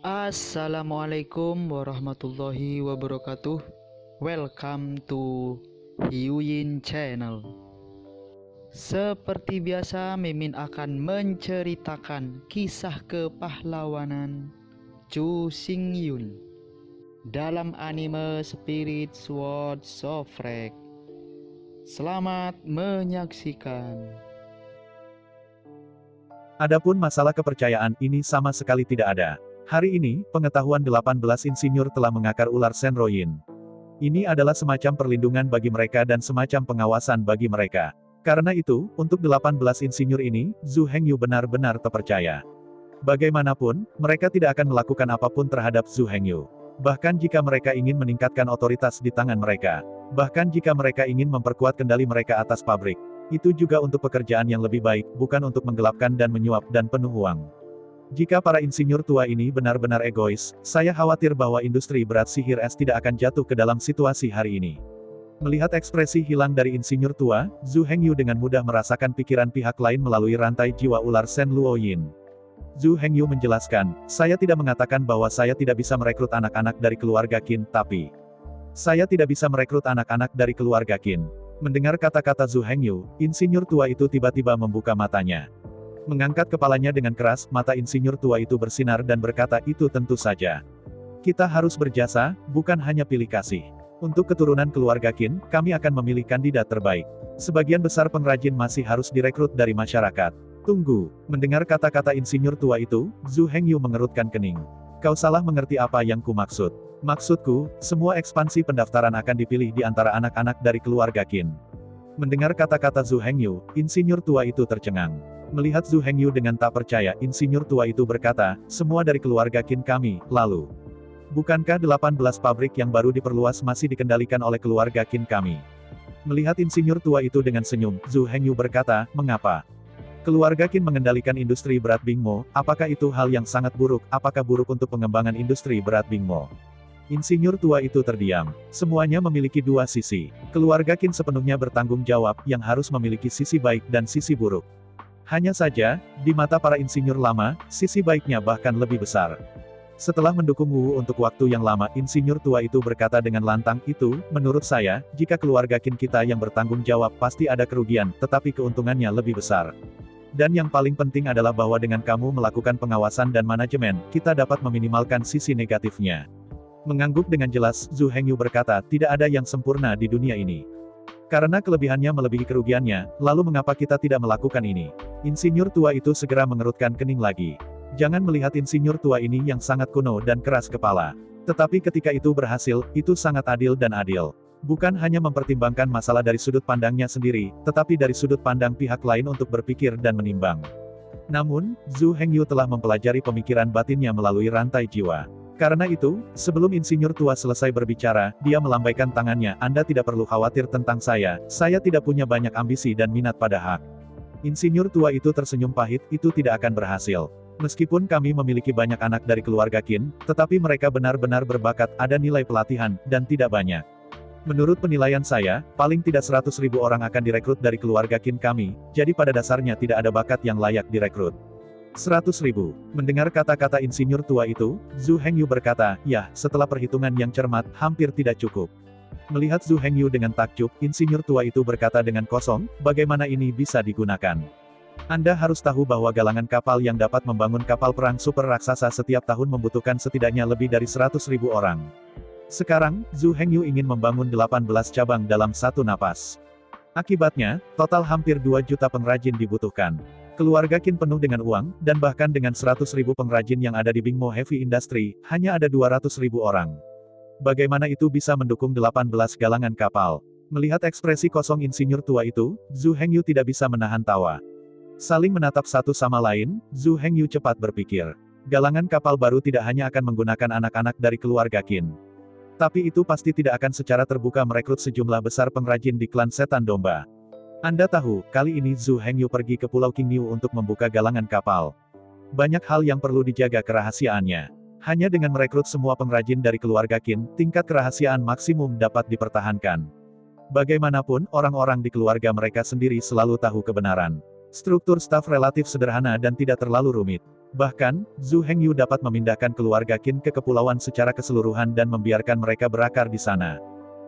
Assalamualaikum warahmatullahi wabarakatuh. Welcome to Hyuyin Channel. Seperti biasa, Mimin akan menceritakan kisah kepahlawanan Chu Xingyun dalam anime Spirit Sword Sofrek. Selamat menyaksikan. Adapun masalah kepercayaan ini sama sekali tidak ada. Hari ini, pengetahuan 18 insinyur telah mengakar ular Senroyin. Ini adalah semacam perlindungan bagi mereka dan semacam pengawasan bagi mereka. Karena itu, untuk 18 insinyur ini, Zhu Hengyu benar-benar terpercaya. Bagaimanapun, mereka tidak akan melakukan apapun terhadap Zhu Hengyu. Bahkan jika mereka ingin meningkatkan otoritas di tangan mereka. Bahkan jika mereka ingin memperkuat kendali mereka atas pabrik. Itu juga untuk pekerjaan yang lebih baik, bukan untuk menggelapkan dan menyuap dan penuh uang. Jika para insinyur tua ini benar-benar egois, saya khawatir bahwa industri berat sihir es tidak akan jatuh ke dalam situasi hari ini. Melihat ekspresi hilang dari insinyur tua, Zhu Hengyu dengan mudah merasakan pikiran pihak lain melalui rantai jiwa ular Sen Luoyin. Zhu Hengyu menjelaskan, saya tidak mengatakan bahwa saya tidak bisa merekrut anak-anak dari keluarga Qin, tapi saya tidak bisa merekrut anak-anak dari keluarga Qin. Mendengar kata-kata Zhu Hengyu, insinyur tua itu tiba-tiba membuka matanya. Mengangkat kepalanya dengan keras, mata insinyur tua itu bersinar dan berkata, itu tentu saja. Kita harus berjasa, bukan hanya pilih kasih. Untuk keturunan keluarga Qin, kami akan memilih kandidat terbaik. Sebagian besar pengrajin masih harus direkrut dari masyarakat. Tunggu. Mendengar kata-kata insinyur tua itu, Zhu Hengyu mengerutkan kening. Kau salah mengerti apa yang ku maksud. Maksudku, semua ekspansi pendaftaran akan dipilih di antara anak-anak dari keluarga Qin. Mendengar kata-kata Zhu Hengyu, insinyur tua itu tercengang. Melihat Zhu Hengyu dengan tak percaya, insinyur tua itu berkata, semua dari keluarga Qin kami, lalu. Bukankah 18 pabrik yang baru diperluas masih dikendalikan oleh keluarga Qin kami? Melihat insinyur tua itu dengan senyum, Zhu Hengyu berkata, mengapa? Keluarga Qin mengendalikan industri berat Bingmo, apakah itu hal yang sangat buruk, apakah buruk untuk pengembangan industri berat Bingmo? Insinyur tua itu terdiam. Semuanya memiliki dua sisi. Keluarga Qin sepenuhnya bertanggung jawab, yang harus memiliki sisi baik dan sisi buruk. Hanya saja, di mata para insinyur lama, sisi baiknya bahkan lebih besar. Setelah mendukung Wu untuk waktu yang lama, insinyur tua itu berkata dengan lantang, itu, menurut saya, jika keluarga Qin kita yang bertanggung jawab pasti ada kerugian, tetapi keuntungannya lebih besar. Dan yang paling penting adalah bahwa dengan kamu melakukan pengawasan dan manajemen, kita dapat meminimalkan sisi negatifnya. Mengangguk dengan jelas, Zhu Hengyu berkata, tidak ada yang sempurna di dunia ini. Karena kelebihannya melebihi kerugiannya, lalu mengapa kita tidak melakukan ini? Insinyur tua itu segera mengerutkan kening lagi. Jangan melihat insinyur tua ini yang sangat kuno dan keras kepala. Tetapi ketika itu berhasil, itu sangat adil dan adil. Bukan hanya mempertimbangkan masalah dari sudut pandangnya sendiri, tetapi dari sudut pandang pihak lain untuk berpikir dan menimbang. Namun, Zhu Hengyu telah mempelajari pemikiran batinnya melalui rantai jiwa. Karena itu, sebelum insinyur tua selesai berbicara, dia melambaikan tangannya, Anda tidak perlu khawatir tentang saya tidak punya banyak ambisi dan minat pada hak. Insinyur tua itu tersenyum pahit, itu tidak akan berhasil. Meskipun kami memiliki banyak anak dari keluarga Qin, tetapi mereka benar-benar berbakat, ada nilai pelatihan, dan tidak banyak. Menurut penilaian saya, paling tidak 100.000 orang akan direkrut dari keluarga Qin kami, jadi pada dasarnya tidak ada bakat yang layak direkrut. 100.000. Mendengar kata-kata insinyur tua itu, Zhu Hengyu berkata, ya, setelah perhitungan yang cermat, hampir tidak cukup. Melihat Zhu Hengyu dengan takjub, insinyur tua itu berkata dengan kosong, bagaimana ini bisa digunakan? Anda harus tahu bahwa galangan kapal yang dapat membangun kapal perang super raksasa setiap tahun membutuhkan setidaknya lebih dari 100.000 orang. Sekarang, Zhu Hengyu ingin membangun 18 cabang dalam satu napas. Akibatnya, total hampir 2 juta pengrajin dibutuhkan. Keluarga Qin penuh dengan uang, dan bahkan dengan 100.000 pengrajin yang ada di Bingmo Heavy Industry, hanya ada 200.000 orang. Bagaimana itu bisa mendukung 18 galangan kapal? Melihat ekspresi kosong insinyur tua itu, Zhu Hengyu tidak bisa menahan tawa. Saling menatap satu sama lain, Zhu Hengyu cepat berpikir. Galangan kapal baru tidak hanya akan menggunakan anak-anak dari keluarga Qin. Tapi itu pasti tidak akan secara terbuka merekrut sejumlah besar pengrajin di klan setan domba. Anda tahu, kali ini Zhu Hengyu pergi ke Pulau Qingniu untuk membuka galangan kapal. Banyak hal yang perlu dijaga kerahasiaannya. Hanya dengan merekrut semua pengrajin dari keluarga Qin, tingkat kerahasiaan maksimum dapat dipertahankan. Bagaimanapun, orang-orang di keluarga mereka sendiri selalu tahu kebenaran. Struktur staf relatif sederhana dan tidak terlalu rumit. Bahkan, Zhu Hengyu dapat memindahkan keluarga Qin ke kepulauan secara keseluruhan dan membiarkan mereka berakar di sana.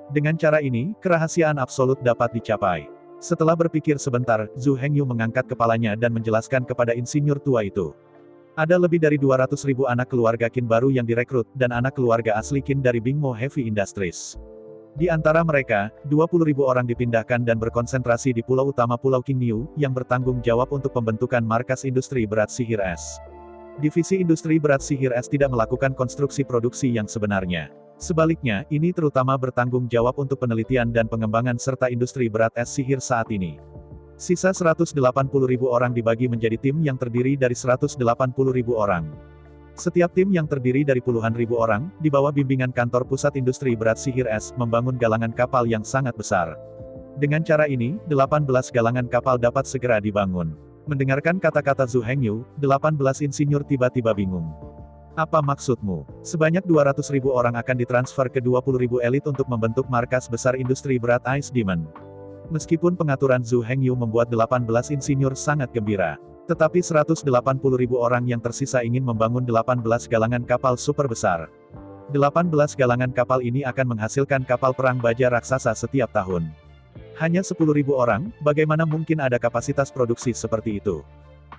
Dengan cara ini, kerahasiaan absolut dapat dicapai. Setelah berpikir sebentar, Zhu Hengyu mengangkat kepalanya dan menjelaskan kepada insinyur tua itu. Ada lebih dari 200.000 anak keluarga Qin baru yang direkrut, dan anak keluarga asli Qin dari Bingmo Heavy Industries. Di antara mereka, 20.000 orang dipindahkan dan berkonsentrasi di pulau utama Pulau Qingniu, yang bertanggung jawab untuk pembentukan markas industri berat sihir es. Divisi industri berat sihir es tidak melakukan konstruksi produksi yang sebenarnya. Sebaliknya, ini terutama bertanggung jawab untuk penelitian dan pengembangan serta industri berat es sihir saat ini. Sisa 180.000 orang dibagi menjadi tim yang terdiri dari 180.000 orang. Setiap tim yang terdiri dari puluhan ribu orang, di bawah bimbingan kantor pusat industri berat sihir es, membangun galangan kapal yang sangat besar. Dengan cara ini, 18 galangan kapal dapat segera dibangun. Mendengarkan kata-kata Zhu Hengyu, 18 insinyur tiba-tiba bingung. Apa maksudmu? Sebanyak 200.000 orang akan ditransfer ke 20.000 elit untuk membentuk markas besar industri berat Ice Demon. Meskipun pengaturan Zhu Hengyu membuat 18 insinyur sangat gembira, tetapi 180.000 orang yang tersisa ingin membangun 18 galangan kapal super besar. 18 galangan kapal ini akan menghasilkan kapal perang baja raksasa setiap tahun. Hanya 10.000 orang, bagaimana mungkin ada kapasitas produksi seperti itu?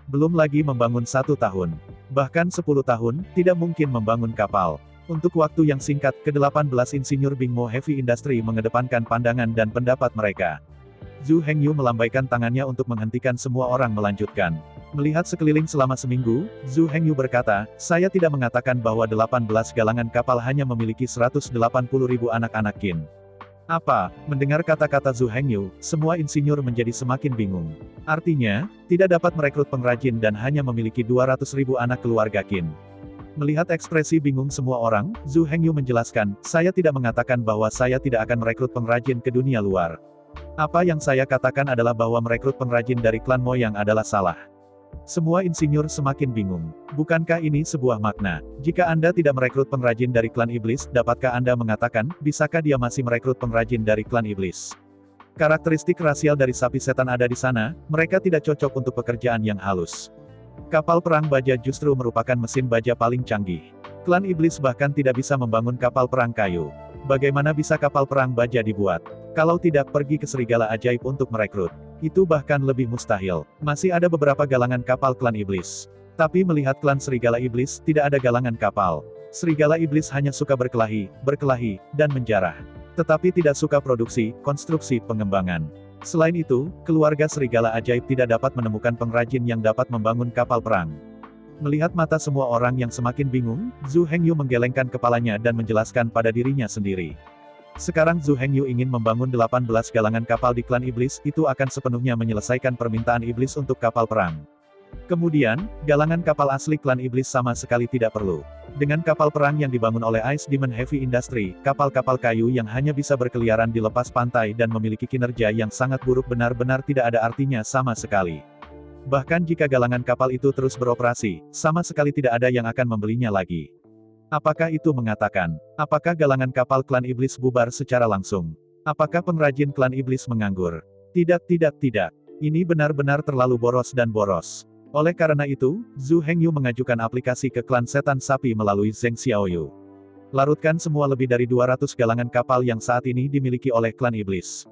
Belum lagi membangun 1 tahun. Bahkan 10 tahun, tidak mungkin membangun kapal. Untuk waktu yang singkat, ke-18 insinyur Bingmo Heavy Industry mengedepankan pandangan dan pendapat mereka. Zhu Hengyu melambaikan tangannya untuk menghentikan semua orang melanjutkan. Melihat sekeliling selama seminggu, Zhu Hengyu berkata, saya tidak mengatakan bahwa 18 galangan kapal hanya memiliki 180.000 anak-anak Qin. Apa? Mendengar kata-kata Zhu Hengyu, semua insinyur menjadi semakin bingung. Artinya, tidak dapat merekrut pengrajin dan hanya memiliki 200.000 anak keluarga Qin. Melihat ekspresi bingung semua orang, Zhu Hengyu menjelaskan, saya tidak mengatakan bahwa saya tidak akan merekrut pengrajin ke dunia luar. Apa yang saya katakan adalah bahwa merekrut pengrajin dari klan Moyang adalah salah. Semua insinyur semakin bingung. Bukankah ini sebuah makna? Jika Anda tidak merekrut pengrajin dari klan iblis, dapatkah Anda mengatakan, bisakah dia masih merekrut pengrajin dari klan iblis? Karakteristik rasial dari sapi setan ada di sana, mereka tidak cocok untuk pekerjaan yang halus. Kapal perang baja justru merupakan mesin baja paling canggih. Klan iblis bahkan tidak bisa membangun kapal perang kayu. Bagaimana bisa kapal perang baja dibuat? Kalau tidak, pergi ke serigala ajaib untuk merekrut. Itu bahkan lebih mustahil. Masih ada beberapa galangan kapal klan iblis. Tapi melihat klan serigala iblis, tidak ada galangan kapal. Serigala iblis hanya suka berkelahi, dan menjarah. Tetapi tidak suka produksi, konstruksi, pengembangan. Selain itu, keluarga serigala ajaib tidak dapat menemukan pengrajin yang dapat membangun kapal perang. Melihat mata semua orang yang semakin bingung, Zhu Hengyu menggelengkan kepalanya dan menjelaskan pada dirinya sendiri. Sekarang Zhu Hengyu ingin membangun 18 galangan kapal di klan iblis, itu akan sepenuhnya menyelesaikan permintaan iblis untuk kapal perang. Kemudian, galangan kapal asli klan iblis sama sekali tidak perlu. Dengan kapal perang yang dibangun oleh Ice Demon Heavy Industry, kapal-kapal kayu yang hanya bisa berkeliaran di lepas pantai dan memiliki kinerja yang sangat buruk benar-benar tidak ada artinya sama sekali. Bahkan jika galangan kapal itu terus beroperasi, sama sekali tidak ada yang akan membelinya lagi. Apakah itu mengatakan, apakah galangan kapal klan iblis bubar secara langsung? Apakah pengrajin klan iblis menganggur? Tidak. Ini benar-benar terlalu boros dan boros. Oleh karena itu, Zhu Hengyu mengajukan aplikasi ke klan setan sapi melalui Zheng Xiaoyu. Larutkan semua lebih dari 200 galangan kapal yang saat ini dimiliki oleh klan iblis.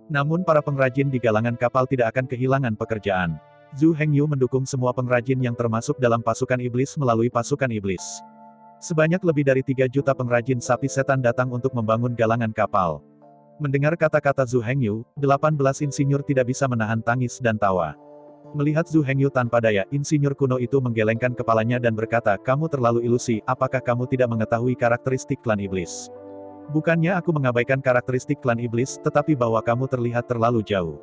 Namun para pengrajin di galangan kapal tidak akan kehilangan pekerjaan. Zhu Hengyu mendukung semua pengrajin yang termasuk dalam pasukan iblis melalui pasukan iblis. Sebanyak lebih dari 3 juta pengrajin sapi setan datang untuk membangun galangan kapal. Mendengar kata-kata Zhu Hengyu, 18 insinyur tidak bisa menahan tangis dan tawa. Melihat Zhu Hengyu tanpa daya, insinyur kuno itu menggelengkan kepalanya dan berkata, kamu terlalu ilusi, apakah kamu tidak mengetahui karakteristik klan iblis? Bukannya aku mengabaikan karakteristik klan iblis, tetapi bahwa kamu terlihat terlalu jauh.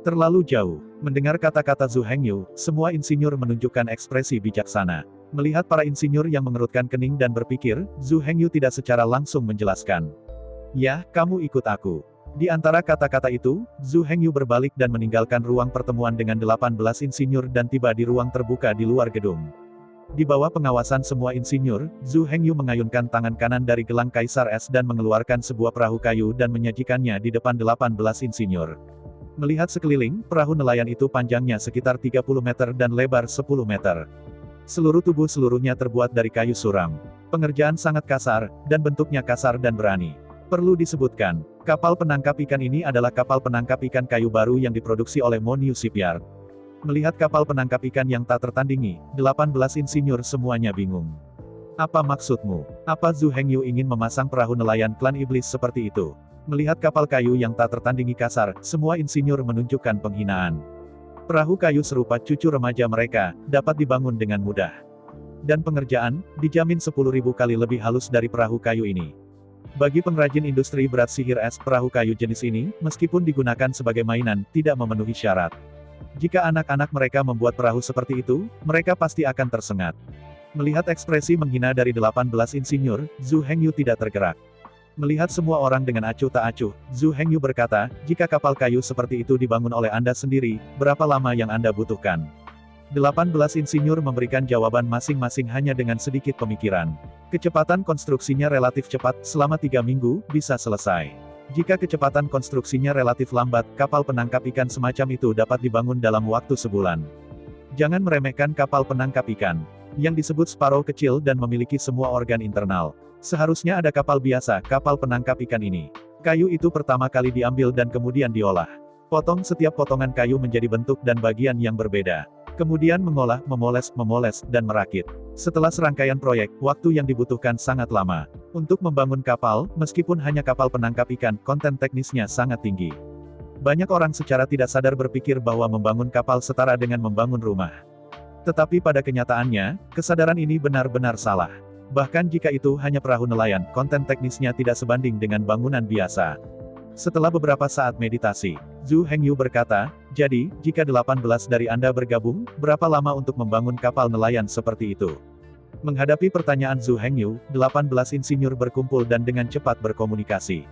Terlalu jauh. Mendengar kata-kata Zhu Hengyu, semua insinyur menunjukkan ekspresi bijaksana. Melihat para insinyur yang mengerutkan kening dan berpikir, Zhu Hengyu tidak secara langsung menjelaskan. Ya, kamu ikut aku. Di antara kata-kata itu, Zhu Hengyu berbalik dan meninggalkan ruang pertemuan dengan 18 insinyur dan tiba di ruang terbuka di luar gedung. Di bawah pengawasan semua insinyur, Zhu Hengyu mengayunkan tangan kanan dari gelang Kaisar Es dan mengeluarkan sebuah perahu kayu dan menyajikannya di depan 18 insinyur. Melihat sekeliling, perahu nelayan itu panjangnya sekitar 30 meter dan lebar 10 meter. Seluruh tubuh seluruhnya terbuat dari kayu suram. Pengerjaan sangat kasar, dan bentuknya kasar dan berani. Perlu disebutkan, kapal penangkap ikan ini adalah kapal penangkap ikan kayu baru yang diproduksi oleh Monyu Shipyard. Melihat kapal penangkap ikan yang tak tertandingi, 18 insinyur semuanya bingung. Apa maksudmu? Apa Zhu Hengyu ingin memasang perahu nelayan klan iblis seperti itu? Melihat kapal kayu yang tak tertandingi kasar, semua insinyur menunjukkan penghinaan. Perahu kayu serupa cucu remaja mereka, dapat dibangun dengan mudah. Dan pengerjaan, dijamin 10.000 kali lebih halus dari perahu kayu ini. Bagi pengrajin industri berat sihir es, perahu kayu jenis ini, meskipun digunakan sebagai mainan, tidak memenuhi syarat. Jika anak-anak mereka membuat perahu seperti itu, mereka pasti akan tersengat. Melihat ekspresi menghina dari 18 insinyur, Zhu Hengyu tidak tergerak. Melihat semua orang dengan acuh tak acuh, Zhu Hengyu berkata, jika kapal kayu seperti itu dibangun oleh Anda sendiri, berapa lama yang Anda butuhkan? 18 insinyur memberikan jawaban masing-masing hanya dengan sedikit pemikiran. Kecepatan konstruksinya relatif cepat, selama 3 minggu, bisa selesai. Jika kecepatan konstruksinya relatif lambat, kapal penangkap ikan semacam itu dapat dibangun dalam waktu sebulan. Jangan meremehkan kapal penangkap ikan, yang disebut Sparrow kecil dan memiliki semua organ internal. Seharusnya ada kapal biasa, kapal penangkap ikan ini. Kayu itu pertama kali diambil dan kemudian diolah. Potong setiap potongan kayu menjadi bentuk dan bagian yang berbeda. Kemudian mengolah, memoles, dan merakit. Setelah serangkaian proyek, waktu yang dibutuhkan sangat lama. Untuk membangun kapal, meskipun hanya kapal penangkap ikan, konten teknisnya sangat tinggi. Banyak orang secara tidak sadar berpikir bahwa membangun kapal setara dengan membangun rumah. Tetapi pada kenyataannya, kesadaran ini benar-benar salah. Bahkan jika itu hanya perahu nelayan, konten teknisnya tidak sebanding dengan bangunan biasa. Setelah beberapa saat meditasi, Zhu Hengyu berkata, jadi, jika 18 dari Anda bergabung, berapa lama untuk membangun kapal nelayan seperti itu? Menghadapi pertanyaan Zhu Hengyu, 18 insinyur berkumpul dan dengan cepat berkomunikasi.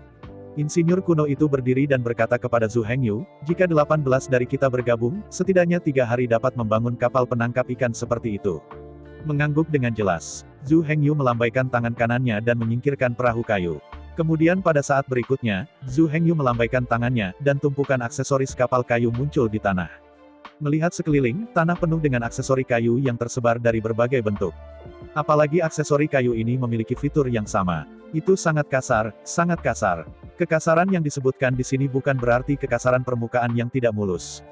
Insinyur kuno itu berdiri dan berkata kepada Zhu Hengyu, jika 18 dari kita bergabung, setidaknya 3 hari dapat membangun kapal penangkap ikan seperti itu. Mengangguk dengan jelas, Zhu Hengyu melambaikan tangan kanannya dan menyingkirkan perahu kayu. Kemudian pada saat berikutnya, Zhu Hengyu melambaikan tangannya, dan tumpukan aksesoris kapal kayu muncul di tanah. Melihat sekeliling, tanah penuh dengan aksesori kayu yang tersebar dari berbagai bentuk. Apalagi aksesori kayu ini memiliki fitur yang sama. Itu sangat kasar, sangat kasar. Kekasaran yang disebutkan di sini bukan berarti kekasaran permukaan yang tidak mulus.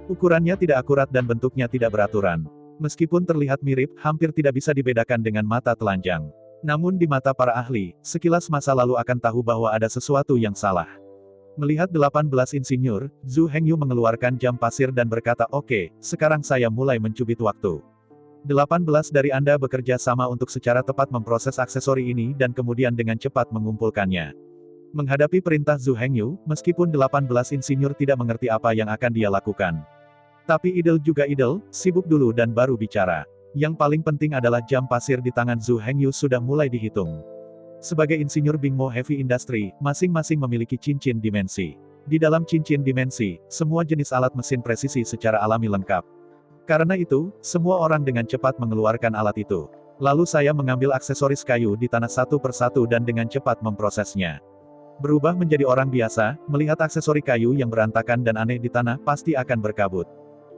Ukurannya tidak akurat dan bentuknya tidak beraturan. Meskipun terlihat mirip, hampir tidak bisa dibedakan dengan mata telanjang. Namun di mata para ahli, sekilas masa lalu akan tahu bahwa ada sesuatu yang salah. Melihat 18 insinyur, Zhu Hengyu mengeluarkan jam pasir dan berkata, oke, sekarang saya mulai mencubit waktu. 18 dari Anda bekerja sama untuk secara tepat memproses aksesori ini dan kemudian dengan cepat mengumpulkannya. Menghadapi perintah Zhu Hengyu, meskipun 18 insinyur tidak mengerti apa yang akan dia lakukan. Tapi idel juga idel, sibuk dulu dan baru bicara. Yang paling penting adalah jam pasir di tangan Zhu Hengyu sudah mulai dihitung. Sebagai insinyur Bingmo Heavy Industry, masing-masing memiliki cincin dimensi. Di dalam cincin dimensi, semua jenis alat mesin presisi secara alami lengkap. Karena itu, semua orang dengan cepat mengeluarkan alat itu. Lalu saya mengambil aksesoris kayu di tanah satu persatu dan dengan cepat memprosesnya. Berubah menjadi orang biasa, melihat aksesori kayu yang berantakan dan aneh di tanah pasti akan berkabut.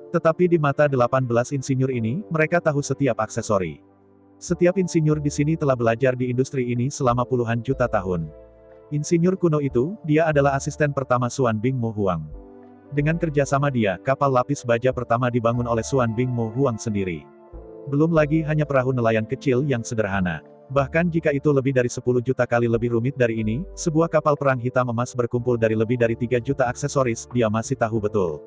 Tetapi di mata 18 insinyur ini, mereka tahu setiap aksesori. Setiap insinyur di sini telah belajar di industri ini selama puluhan juta tahun. Insinyur kuno itu, dia adalah asisten pertama Suan Bingmo Huang. Dengan kerjasama dia, kapal lapis baja pertama dibangun oleh Suan Bingmo Huang sendiri. Belum lagi hanya perahu nelayan kecil yang sederhana. Bahkan jika itu lebih dari 10 juta kali lebih rumit dari ini, sebuah kapal perang hitam emas berkumpul dari lebih dari 3 juta aksesoris, dia masih tahu betul.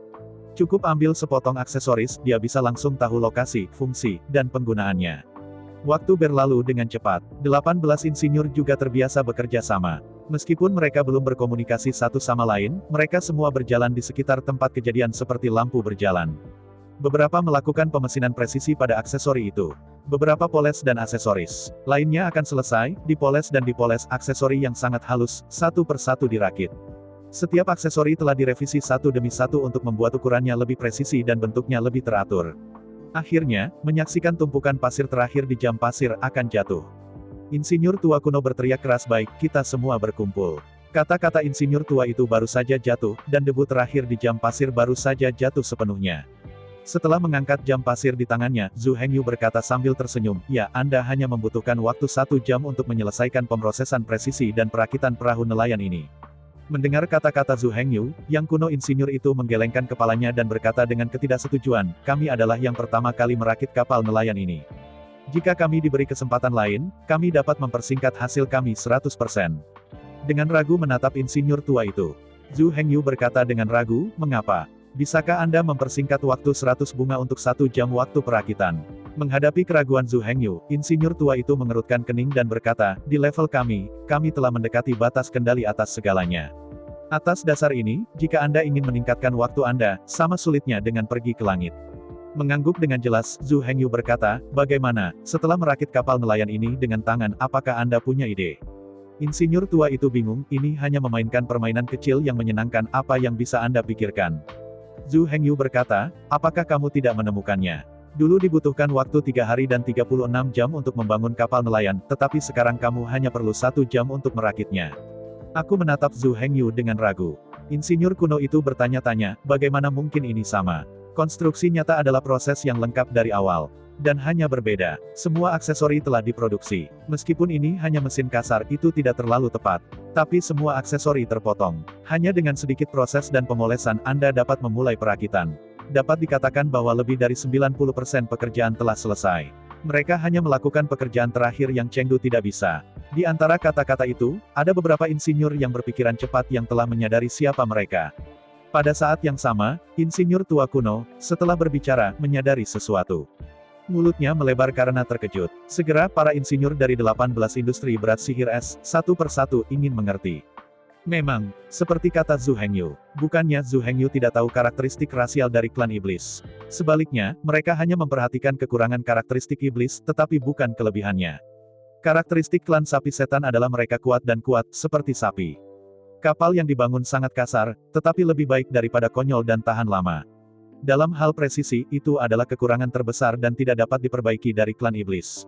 Cukup ambil sepotong aksesoris, dia bisa langsung tahu lokasi, fungsi, dan penggunaannya. Waktu berlalu dengan cepat. 18 insinyur juga terbiasa bekerja sama. Meskipun mereka belum berkomunikasi satu sama lain, mereka semua berjalan di sekitar tempat kejadian seperti lampu berjalan. Beberapa melakukan pemesinan presisi pada aksesori itu. Beberapa poles dan aksesoris lainnya akan selesai, dipoles dan dipoles aksesori yang sangat halus, satu persatu dirakit. Setiap aksesori telah direvisi satu demi satu untuk membuat ukurannya lebih presisi dan bentuknya lebih teratur. Akhirnya, menyaksikan tumpukan pasir terakhir di jam pasir akan jatuh. Insinyur tua kuno berteriak keras, baik, kita semua berkumpul. Kata-kata insinyur tua itu baru saja jatuh, dan debu terakhir di jam pasir baru saja jatuh sepenuhnya. Setelah mengangkat jam pasir di tangannya, Zhu Hengyu berkata sambil tersenyum, ya, Anda hanya membutuhkan waktu 1 jam untuk menyelesaikan pemrosesan presisi dan perakitan perahu nelayan ini. Mendengar kata-kata Zhu Hengyu, yang kuno insinyur itu menggelengkan kepalanya dan berkata dengan ketidaksetujuan, kami adalah yang pertama kali merakit kapal nelayan ini. Jika kami diberi kesempatan lain, kami dapat mempersingkat hasil kami 100%. Dengan ragu menatap insinyur tua itu, Zhu Hengyu berkata dengan ragu, mengapa? Bisakah Anda mempersingkat waktu 100 bunga untuk 1 jam waktu perakitan? Menghadapi keraguan Zhu Hengyu, insinyur tua itu mengerutkan kening dan berkata, di level kami telah mendekati batas kendali atas segalanya. Atas dasar ini, jika Anda ingin meningkatkan waktu Anda, sama sulitnya dengan pergi ke langit. Mengangguk dengan jelas, Zhu Hengyu berkata, bagaimana, setelah merakit kapal nelayan ini dengan tangan, apakah Anda punya ide? Insinyur tua itu bingung, ini hanya memainkan permainan kecil yang menyenangkan, apa yang bisa Anda pikirkan? Zhu Hengyu berkata, apakah kamu tidak menemukannya? Dulu dibutuhkan waktu 3 hari dan 36 jam untuk membangun kapal nelayan, tetapi sekarang kamu hanya perlu 1 jam untuk merakitnya. Aku menatap Zhu Hengyu dengan ragu. Insinyur kuno itu bertanya-tanya, bagaimana mungkin ini sama? Konstruksi nyata adalah proses yang lengkap dari awal. Dan hanya berbeda. Semua aksesori telah diproduksi. Meskipun ini hanya mesin kasar, itu tidak terlalu tepat. Tapi semua aksesori terpotong. Hanya dengan sedikit proses dan pemolesan, Anda dapat memulai perakitan. Dapat dikatakan bahwa lebih dari 90% pekerjaan telah selesai. Mereka hanya melakukan pekerjaan terakhir yang Chengdu tidak bisa. Di antara kata-kata itu, ada beberapa insinyur yang berpikiran cepat yang telah menyadari siapa mereka. Pada saat yang sama, insinyur tua kuno, setelah berbicara, menyadari sesuatu. Mulutnya melebar karena terkejut. Segera para insinyur dari 18 industri berat sihir es, satu persatu ingin mengerti. Memang, seperti kata Zhu Hengyu, bukannya Zhu Hengyu tidak tahu karakteristik rasial dari klan iblis. Sebaliknya, mereka hanya memperhatikan kekurangan karakteristik iblis, tetapi bukan kelebihannya. Karakteristik klan sapi setan adalah mereka kuat dan kuat, seperti sapi. Kapal yang dibangun sangat kasar, tetapi lebih baik daripada konyol dan tahan lama. Dalam hal presisi, itu adalah kekurangan terbesar dan tidak dapat diperbaiki dari klan iblis.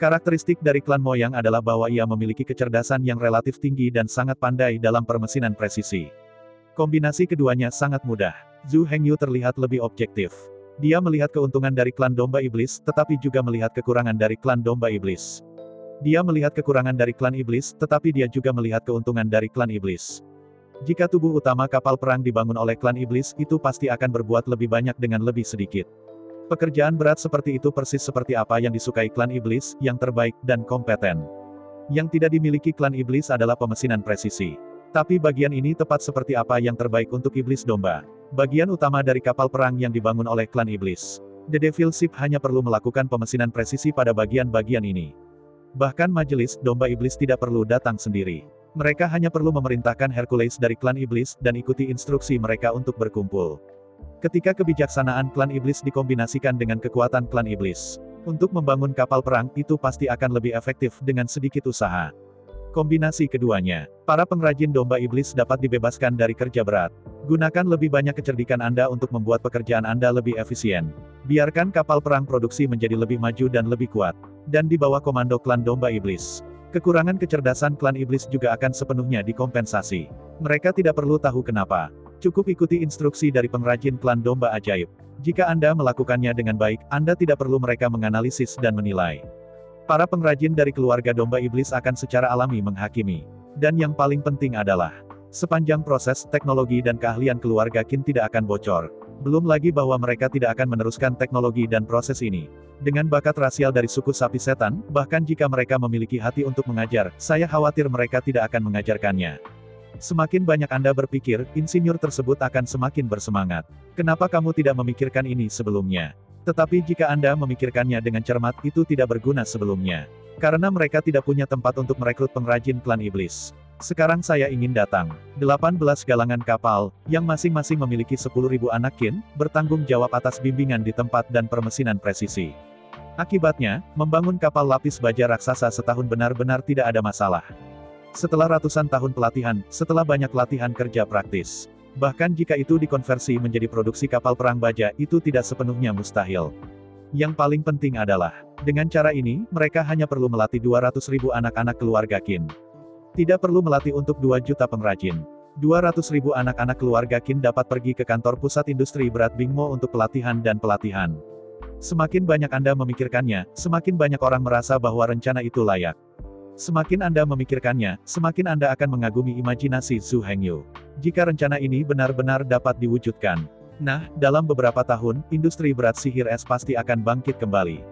Karakteristik dari klan Moyang adalah bahwa ia memiliki kecerdasan yang relatif tinggi dan sangat pandai dalam permesinan presisi. Kombinasi keduanya sangat mudah. Zhu Hengyu terlihat lebih objektif. Dia melihat keuntungan dari klan domba iblis, tetapi juga melihat kekurangan dari klan domba iblis. Dia melihat kekurangan dari klan iblis, tetapi dia juga melihat keuntungan dari klan iblis. Jika tubuh utama kapal perang dibangun oleh klan iblis, itu pasti akan berbuat lebih banyak dengan lebih sedikit. Pekerjaan berat seperti itu persis seperti apa yang disukai klan iblis, yang terbaik, dan kompeten. Yang tidak dimiliki klan iblis adalah pemesinan presisi. Tapi bagian ini tepat seperti apa yang terbaik untuk iblis domba. Bagian utama dari kapal perang yang dibangun oleh klan iblis. The Devil Ship hanya perlu melakukan pemesinan presisi pada bagian-bagian ini. Bahkan majelis domba iblis tidak perlu datang sendiri. Mereka hanya perlu memerintahkan Hercules dari klan iblis, dan ikuti instruksi mereka untuk berkumpul. Ketika kebijaksanaan klan iblis dikombinasikan dengan kekuatan klan iblis, untuk membangun kapal perang, itu pasti akan lebih efektif dengan sedikit usaha. Kombinasi keduanya, para pengrajin domba iblis dapat dibebaskan dari kerja berat. Gunakan lebih banyak kecerdikan Anda untuk membuat pekerjaan Anda lebih efisien. Biarkan kapal perang produksi menjadi lebih maju dan lebih kuat. Dan di bawah komando klan domba iblis. Kekurangan kecerdasan klan iblis juga akan sepenuhnya dikompensasi. Mereka tidak perlu tahu kenapa. Cukup ikuti instruksi dari pengrajin klan domba ajaib. Jika Anda melakukannya dengan baik, Anda tidak perlu mereka menganalisis dan menilai. Para pengrajin dari keluarga domba iblis akan secara alami menghakimi. Dan yang paling penting adalah, sepanjang proses, teknologi dan keahlian keluarga Qin tidak akan bocor. Belum lagi bahwa mereka tidak akan meneruskan teknologi dan proses ini. Dengan bakat rasial dari suku sapi setan, bahkan jika mereka memiliki hati untuk mengajar, saya khawatir mereka tidak akan mengajarkannya. Semakin banyak Anda berpikir, insinyur tersebut akan semakin bersemangat. Kenapa kamu tidak memikirkan ini sebelumnya? Tetapi jika Anda memikirkannya dengan cermat, itu tidak berguna sebelumnya. Karena mereka tidak punya tempat untuk merekrut pengrajin klan iblis. Sekarang saya ingin datang. 18 galangan kapal, yang masing-masing memiliki 10.000 anak Qin, bertanggung jawab atas bimbingan di tempat dan permesinan presisi. Akibatnya, membangun kapal lapis baja raksasa setahun benar-benar tidak ada masalah. Setelah ratusan tahun pelatihan, setelah banyak latihan kerja praktis. Bahkan jika itu dikonversi menjadi produksi kapal perang baja, itu tidak sepenuhnya mustahil. Yang paling penting adalah, dengan cara ini, mereka hanya perlu melatih 200.000 anak-anak keluarga Qin. Tidak perlu melatih untuk 2 juta pengrajin. 200.000 anak-anak keluarga Qin dapat pergi ke kantor pusat industri berat Bingmo untuk pelatihan dan pelatihan. Semakin banyak Anda memikirkannya, semakin banyak orang merasa bahwa rencana itu layak. Semakin Anda memikirkannya, semakin Anda akan mengagumi imajinasi Zhu Hengyu. Jika rencana ini benar-benar dapat diwujudkan, nah, dalam beberapa tahun, industri berat sihir es pasti akan bangkit kembali.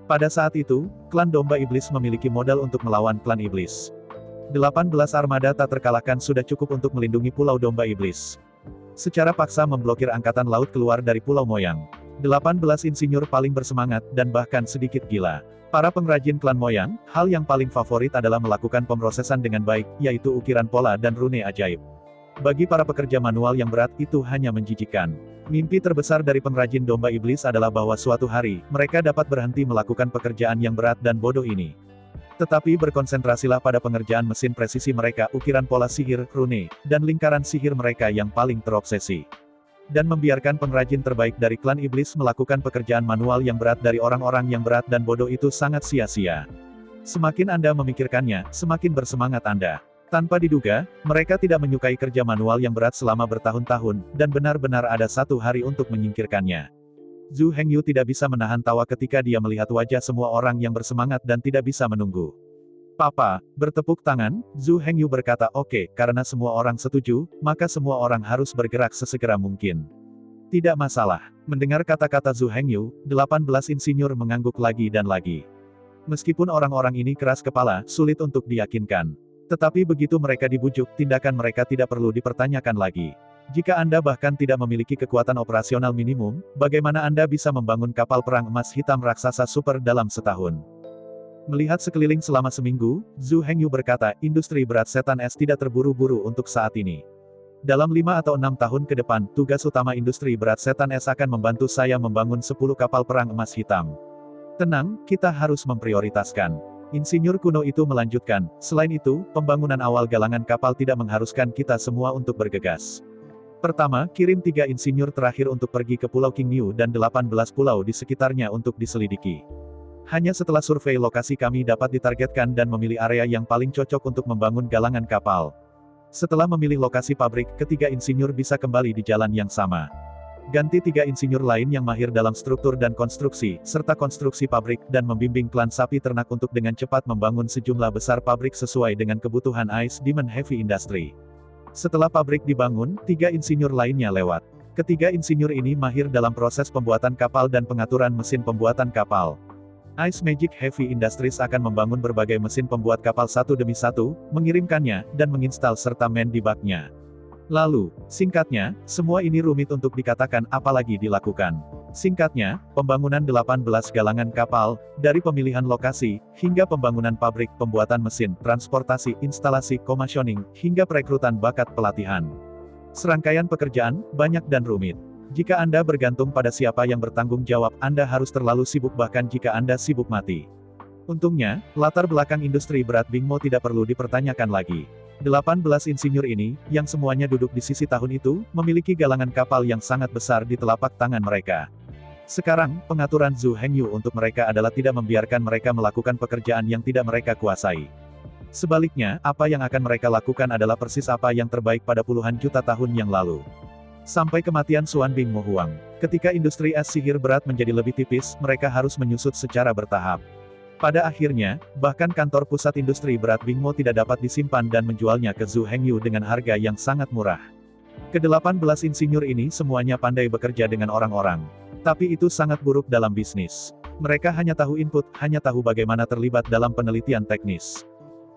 Pada saat itu, klan domba iblis memiliki modal untuk melawan klan iblis. 18 armada tak terkalahkan sudah cukup untuk melindungi Pulau Domba Iblis. Secara paksa memblokir angkatan laut keluar dari Pulau Moyang. 18 insinyur paling bersemangat, dan bahkan sedikit gila. Para pengrajin klan Moyang, hal yang paling favorit adalah melakukan pemrosesan dengan baik, yaitu ukiran pola dan rune ajaib. Bagi para pekerja manual yang berat, itu hanya menjijikan. Mimpi terbesar dari pengrajin domba iblis adalah bahwa suatu hari, mereka dapat berhenti melakukan pekerjaan yang berat dan bodoh ini. Tetapi berkonsentrasilah pada pengerjaan mesin presisi mereka, ukiran pola sihir, rune, dan lingkaran sihir mereka yang paling terobsesi. Dan membiarkan pengrajin terbaik dari klan iblis melakukan pekerjaan manual yang berat dari orang-orang yang berat dan bodoh itu sangat sia-sia. Semakin Anda memikirkannya, semakin bersemangat Anda. Tanpa diduga, mereka tidak menyukai kerja manual yang berat selama bertahun-tahun, dan benar-benar ada satu hari untuk menyingkirkannya. Zhu Hengyu tidak bisa menahan tawa ketika dia melihat wajah semua orang yang bersemangat dan tidak bisa menunggu. Papa, bertepuk tangan, Zhu Hengyu berkata oke, karena semua orang setuju, maka semua orang harus bergerak sesegera mungkin. Tidak masalah. Mendengar kata-kata Zhu Hengyu, 18 insinyur mengangguk lagi dan lagi. Meskipun orang-orang ini keras kepala, sulit untuk diyakinkan. Tetapi begitu mereka dibujuk, tindakan mereka tidak perlu dipertanyakan lagi. Jika Anda bahkan tidak memiliki kekuatan operasional minimum, bagaimana Anda bisa membangun kapal perang emas hitam raksasa super dalam setahun? Melihat sekeliling selama seminggu, Zhu Hengyu berkata, industri berat setan es tidak terburu-buru untuk saat ini. Dalam 5 atau 6 tahun ke depan, tugas utama industri berat setan es akan membantu saya membangun 10 kapal perang emas hitam. Tenang, kita harus memprioritaskan. Insinyur kuno itu melanjutkan, selain itu, pembangunan awal galangan kapal tidak mengharuskan kita semua untuk bergegas. Pertama, kirim 3 insinyur terakhir untuk pergi ke Pulau Qingyu dan 18 pulau di sekitarnya untuk diselidiki. Hanya setelah survei lokasi kami dapat ditargetkan dan memilih area yang paling cocok untuk membangun galangan kapal. Setelah memilih lokasi pabrik, ketiga insinyur bisa kembali di jalan yang sama. Ganti 3 insinyur lain yang mahir dalam struktur dan konstruksi, serta konstruksi pabrik, dan membimbing klan sapi ternak untuk dengan cepat membangun sejumlah besar pabrik sesuai dengan kebutuhan Ice Demon Heavy Industry. Setelah pabrik dibangun, 3 insinyur lainnya lewat. Ketiga insinyur ini mahir dalam proses pembuatan kapal dan pengaturan mesin pembuatan kapal. Ice Magic Heavy Industries akan membangun berbagai mesin pembuat kapal satu demi satu, mengirimkannya, dan menginstal serta main di baknya. Lalu, singkatnya, semua ini rumit untuk dikatakan, apalagi dilakukan. Singkatnya, pembangunan 18 galangan kapal, dari pemilihan lokasi, hingga pembangunan pabrik, pembuatan mesin, transportasi, instalasi, commissioning, hingga perekrutan bakat pelatihan. Serangkaian pekerjaan, banyak dan rumit. Jika Anda bergantung pada siapa yang bertanggung jawab, Anda harus terlalu sibuk bahkan jika Anda sibuk mati. Untungnya, latar belakang industri berat Bingmo tidak perlu dipertanyakan lagi. 18 insinyur ini, yang semuanya duduk di sisi tahun itu, memiliki galangan kapal yang sangat besar di telapak tangan mereka. Sekarang, pengaturan Zhu Hengyu untuk mereka adalah tidak membiarkan mereka melakukan pekerjaan yang tidak mereka kuasai. Sebaliknya, apa yang akan mereka lakukan adalah persis apa yang terbaik pada puluhan juta tahun yang lalu. Sampai kematian Xuan Bingmo Huang. Ketika industri es sihir berat menjadi lebih tipis, mereka harus menyusut secara bertahap. Pada akhirnya, bahkan kantor pusat industri berat Bingmo tidak dapat disimpan dan menjualnya ke Zhu Hengyu dengan harga yang sangat murah. Ke-18 insinyur ini semuanya pandai bekerja dengan orang-orang. Tapi itu sangat buruk dalam bisnis. Mereka hanya tahu input, hanya tahu bagaimana terlibat dalam penelitian teknis.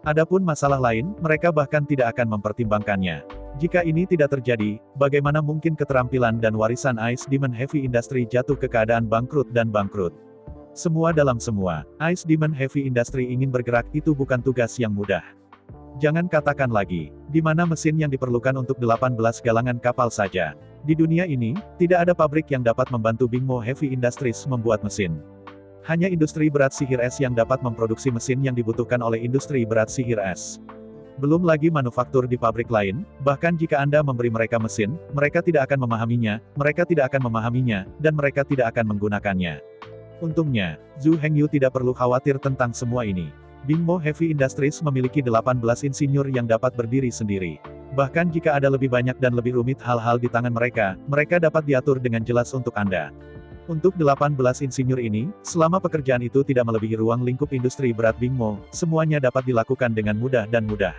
Adapun masalah lain, mereka bahkan tidak akan mempertimbangkannya. Jika ini tidak terjadi, bagaimana mungkin keterampilan dan warisan Ice Demon Heavy Industry jatuh ke keadaan bangkrut dan bangkrut? Semua dalam semua, Ice Demon Heavy Industry ingin bergerak, itu bukan tugas yang mudah. Jangan katakan lagi, di mana mesin yang diperlukan untuk 18 galangan kapal saja. Di dunia ini, tidak ada pabrik yang dapat membantu Bingmo Heavy Industries membuat mesin. Hanya industri berat sihir es yang dapat memproduksi mesin yang dibutuhkan oleh industri berat sihir es. Belum lagi manufaktur di pabrik lain, bahkan jika Anda memberi mereka mesin, mereka tidak akan memahaminya, dan mereka tidak akan menggunakannya. Untungnya, Zhu Hengyu tidak perlu khawatir tentang semua ini. Bingmo Heavy Industries memiliki 18 insinyur yang dapat berdiri sendiri. Bahkan jika ada lebih banyak dan lebih rumit hal-hal di tangan mereka, mereka dapat diatur dengan jelas untuk Anda. Untuk 18 insinyur ini, selama pekerjaan itu tidak melebihi ruang lingkup industri berat Bingmo, semuanya dapat dilakukan dengan mudah dan mudah.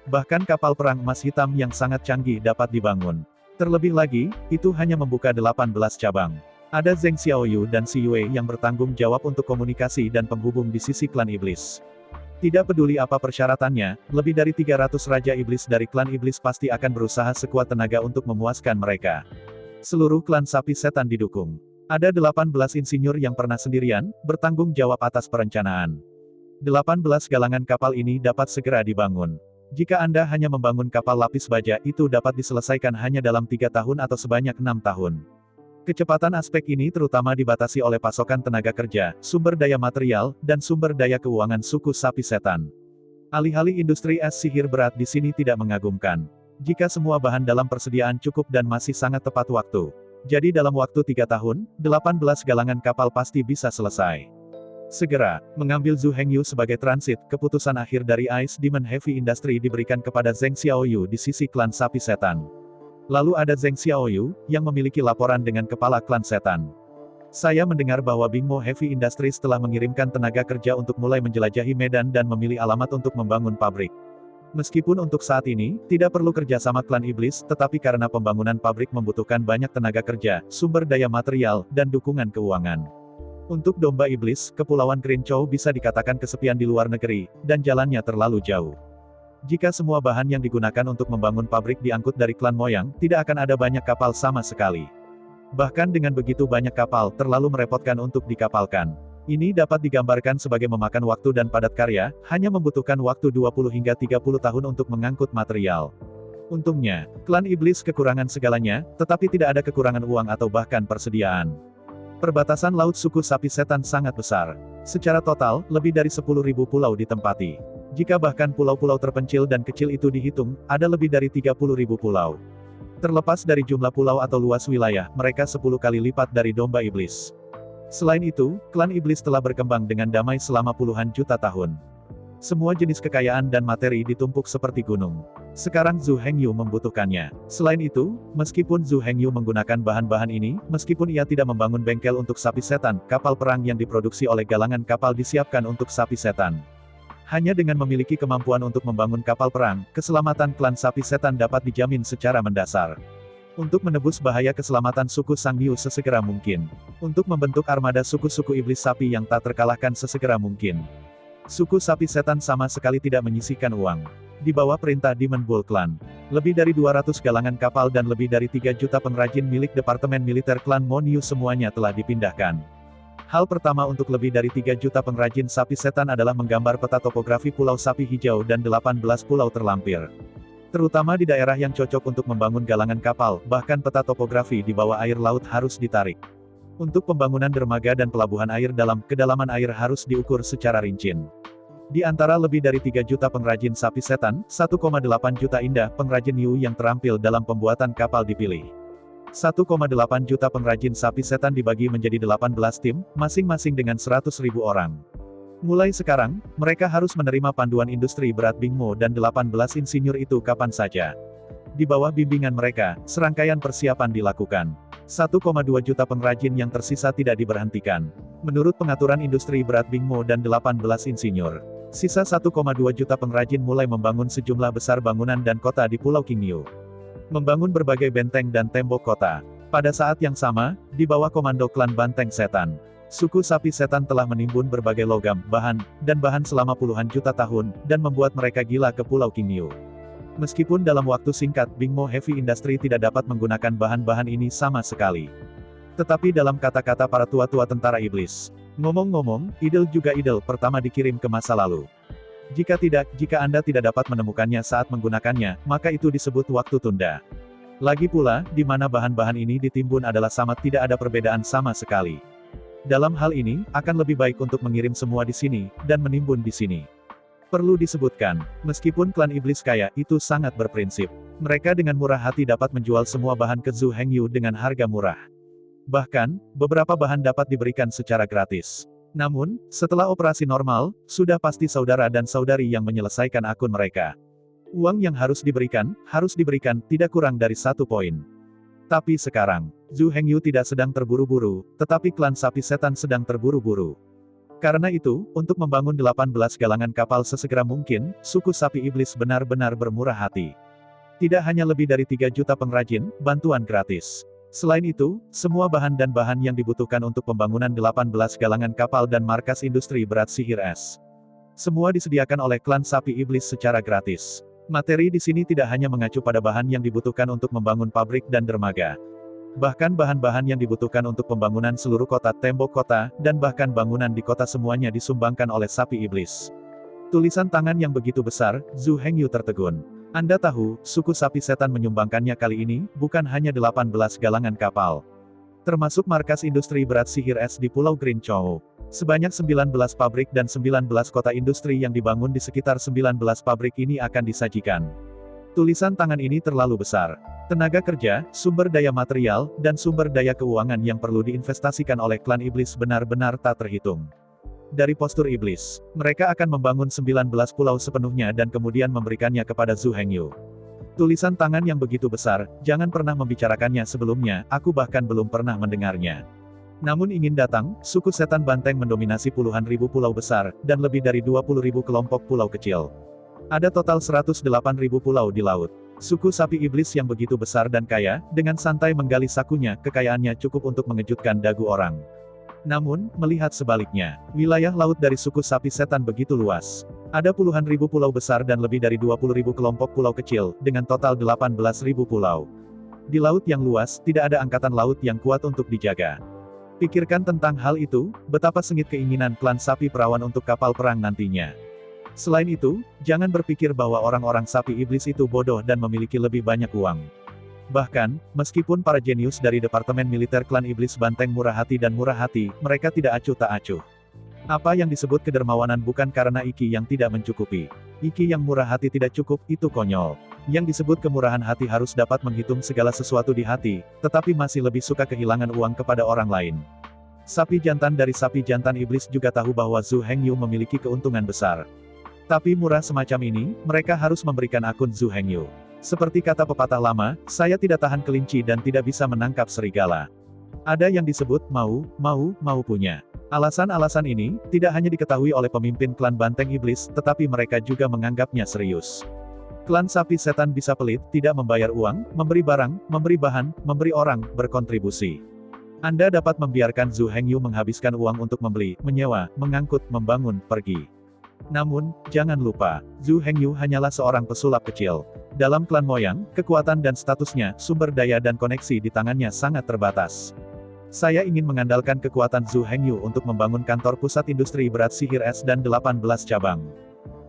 Bahkan kapal perang emas hitam yang sangat canggih dapat dibangun. Terlebih lagi, itu hanya membuka 18 cabang. Ada Zheng Xiaoyu dan Xi Yue yang bertanggung jawab untuk komunikasi dan penghubung di sisi klan iblis. Tidak peduli apa persyaratannya, lebih dari 300 Raja Iblis dari klan Iblis pasti akan berusaha sekuat tenaga untuk memuaskan mereka. Seluruh klan Sapi Setan didukung. Ada 18 insinyur yang pernah sendirian, bertanggung jawab atas perencanaan. 18 galangan kapal ini dapat segera dibangun. Jika Anda hanya membangun kapal lapis baja, itu dapat diselesaikan hanya dalam 3 tahun atau sebanyak 6 tahun. Kecepatan aspek ini terutama dibatasi oleh pasokan tenaga kerja, sumber daya material, dan sumber daya keuangan suku Sapi Setan. Alih-alih industri es sihir berat di sini tidak mengagumkan. Jika semua bahan dalam persediaan cukup dan masih sangat tepat waktu. Jadi dalam waktu 3 tahun, 18 galangan kapal pasti bisa selesai. Segera, mengambil Zhu Hengyu sebagai transit, keputusan akhir dari Ice Demon Heavy Industry diberikan kepada Zheng Xiaoyu di sisi klan Sapi Setan. Lalu ada Zheng Xiaoyu, yang memiliki laporan dengan kepala klan setan. Saya mendengar bahwa Bingmo Heavy Industries telah mengirimkan tenaga kerja untuk mulai menjelajahi medan dan memilih alamat untuk membangun pabrik. Meskipun untuk saat ini, tidak perlu kerjasama klan iblis, tetapi karena pembangunan pabrik membutuhkan banyak tenaga kerja, sumber daya material, dan dukungan keuangan. Untuk domba iblis, Kepulauan Krinchou bisa dikatakan kesepian di luar negeri, dan jalannya terlalu jauh. Jika semua bahan yang digunakan untuk membangun pabrik diangkut dari klan moyang, tidak akan ada banyak kapal sama sekali. Bahkan dengan begitu banyak kapal, terlalu merepotkan untuk dikapalkan. Ini dapat digambarkan sebagai memakan waktu dan padat karya, hanya membutuhkan waktu 20 hingga 30 tahun untuk mengangkut material. Untungnya, klan iblis kekurangan segalanya, tetapi tidak ada kekurangan uang atau bahkan persediaan. Perbatasan laut suku Sapi Setan sangat besar. Secara total, lebih dari 10.000 pulau ditempati. Jika bahkan pulau-pulau terpencil dan kecil itu dihitung, ada lebih dari 30.000 pulau. Terlepas dari jumlah pulau atau luas wilayah, mereka 10 kali lipat dari domba iblis. Selain itu, klan iblis telah berkembang dengan damai selama puluhan juta tahun. Semua jenis kekayaan dan materi ditumpuk seperti gunung. Sekarang Zhu Hengyu membutuhkannya. Selain itu, meskipun Zhu Hengyu menggunakan bahan-bahan ini, meskipun ia tidak membangun bengkel untuk Sapi Setan, kapal perang yang diproduksi oleh galangan kapal disiapkan untuk Sapi Setan. Hanya dengan memiliki kemampuan untuk membangun kapal perang, keselamatan klan Sapi Setan dapat dijamin secara mendasar. Untuk menebus bahaya keselamatan suku Sangyu sesegera mungkin. Untuk membentuk armada suku-suku iblis sapi yang tak terkalahkan sesegera mungkin. Suku Sapi Setan sama sekali tidak menyisihkan uang. Di bawah perintah Demon Bull Clan, lebih dari 200 galangan kapal dan lebih dari 3 juta pengrajin milik Departemen Militer Klan Monyu semuanya telah dipindahkan. Hal pertama untuk lebih dari 3 juta pengrajin Sapi Setan adalah menggambar peta topografi Pulau Sapi Hijau dan 18 pulau terlampir. Terutama di daerah yang cocok untuk membangun galangan kapal, bahkan peta topografi di bawah air laut harus ditarik. Untuk pembangunan dermaga dan pelabuhan air dalam, kedalaman air harus diukur secara rinci. Di antara lebih dari 3 juta pengrajin Sapi Setan, 1,8 juta indah pengrajin Yu yang terampil dalam pembuatan kapal dipilih. 1,8 juta pengrajin Sapi Setan dibagi menjadi 18 tim, masing-masing dengan 100.000 orang. Mulai sekarang, mereka harus menerima panduan industri berat Bingmo dan 18 insinyur itu kapan saja. Di bawah bimbingan mereka, serangkaian persiapan dilakukan. 1,2 juta pengrajin yang tersisa tidak diberhentikan. Menurut pengaturan industri berat Bingmo dan 18 insinyur. Sisa 1,2 juta pengrajin mulai membangun sejumlah besar bangunan dan kota di Pulau Qingyu. Membangun berbagai benteng dan tembok kota. Pada saat yang sama, di bawah komando klan Banteng Setan, suku Sapi Setan telah menimbun berbagai logam, bahan, dan bahan selama puluhan juta tahun, dan membuat mereka gila ke Pulau Qingyu. Meskipun dalam waktu singkat Bingmo Heavy Industry tidak dapat menggunakan bahan-bahan ini sama sekali. Tetapi dalam kata-kata para tua-tua tentara iblis, ngomong-ngomong, idol juga idol pertama dikirim ke masa lalu. Jika Anda tidak dapat menemukannya saat menggunakannya, maka itu disebut waktu tunda. Lagi pula, di mana bahan-bahan ini ditimbun adalah sama, tidak ada perbedaan sama sekali. Dalam hal ini, akan lebih baik untuk mengirim semua di sini, dan menimbun di sini. Perlu disebutkan, meskipun klan iblis kaya, itu sangat berprinsip. Mereka dengan murah hati dapat menjual semua bahan ke Zhu Hengyu dengan harga murah. Bahkan, beberapa bahan dapat diberikan secara gratis. Namun, setelah operasi normal, sudah pasti saudara dan saudari yang menyelesaikan akun mereka. Uang yang harus diberikan tidak kurang dari 1 poin. Tapi sekarang, Zhu Hengyu tidak sedang terburu-buru, tetapi klan sapi setan sedang terburu-buru. Karena itu, untuk membangun 18 galangan kapal sesegera mungkin, suku sapi iblis benar-benar bermurah hati. Tidak hanya lebih dari 3 juta pengrajin, bantuan gratis. Selain itu, semua bahan dan bahan yang dibutuhkan untuk pembangunan 18 galangan kapal dan markas industri berat sihir es. Semua disediakan oleh klan sapi iblis secara gratis. Materi di sini tidak hanya mengacu pada bahan yang dibutuhkan untuk membangun pabrik dan dermaga. Bahkan bahan-bahan yang dibutuhkan untuk pembangunan seluruh kota, tembok kota, dan bahkan bangunan di kota semuanya disumbangkan oleh sapi iblis. Tulisan tangan yang begitu besar, Zhu Hengyu tertegun. Anda tahu, suku sapi setan menyumbangkannya kali ini, bukan hanya 18 galangan kapal. Termasuk markas industri berat sihir es di Pulau Grinchou. Sebanyak 19 pabrik dan 19 kota industri yang dibangun di sekitar 19 pabrik ini akan disajikan. Tulisan tangan ini terlalu besar. Tenaga kerja, sumber daya material, dan sumber daya keuangan yang perlu diinvestasikan oleh klan iblis benar-benar tak terhitung. Dari postur iblis, mereka akan membangun 19 pulau sepenuhnya dan kemudian memberikannya kepada Zhu Hengyu. Tulisan tangan yang begitu besar, jangan pernah membicarakannya sebelumnya, aku bahkan belum pernah mendengarnya. Namun ingin datang, suku setan banteng mendominasi puluhan ribu pulau besar, dan lebih dari 20.000 kelompok pulau kecil. Ada total 108.000 pulau di laut. Suku sapi iblis yang begitu besar dan kaya, dengan santai menggali sakunya, kekayaannya cukup untuk mengejutkan dagu orang. Namun, melihat sebaliknya, wilayah laut dari suku sapi setan begitu luas. Ada puluhan ribu pulau besar dan lebih dari 20.000 kelompok pulau kecil, dengan total 18.000 pulau. Di laut yang luas, tidak ada angkatan laut yang kuat untuk dijaga. Pikirkan tentang hal itu, betapa sengit keinginan klan sapi perawan untuk kapal perang nantinya. Selain itu, jangan berpikir bahwa orang-orang sapi iblis itu bodoh dan memiliki lebih banyak uang. Bahkan, meskipun para jenius dari Departemen Militer klan iblis banteng murah hati dan murah hati, mereka tidak acuh tak acuh. Apa yang disebut kedermawanan bukan karena iki yang tidak mencukupi. Iki yang murah hati tidak cukup, itu konyol. Yang disebut kemurahan hati harus dapat menghitung segala sesuatu di hati, tetapi masih lebih suka kehilangan uang kepada orang lain. Sapi jantan dari sapi jantan iblis juga tahu bahwa Zhu Hengyu memiliki keuntungan besar. Tapi murah semacam ini, mereka harus memberikan akun Zhu Hengyu. Seperti kata pepatah lama, saya tidak tahan kelinci dan tidak bisa menangkap serigala. Ada yang disebut mau punya. Alasan-alasan ini, tidak hanya diketahui oleh pemimpin klan banteng iblis, tetapi mereka juga menganggapnya serius. Klan sapi setan bisa pelit, tidak membayar uang, memberi barang, memberi bahan, memberi orang, berkontribusi. Anda dapat membiarkan Zhu Hengyu menghabiskan uang untuk membeli, menyewa, mengangkut, membangun, pergi. Namun, jangan lupa, Zhu Hengyu hanyalah seorang pesulap kecil. Dalam klan moyang, kekuatan dan statusnya, sumber daya dan koneksi di tangannya sangat terbatas. Saya ingin mengandalkan kekuatan Zhu Hengyu untuk membangun kantor pusat industri berat sihir es dan 18 cabang.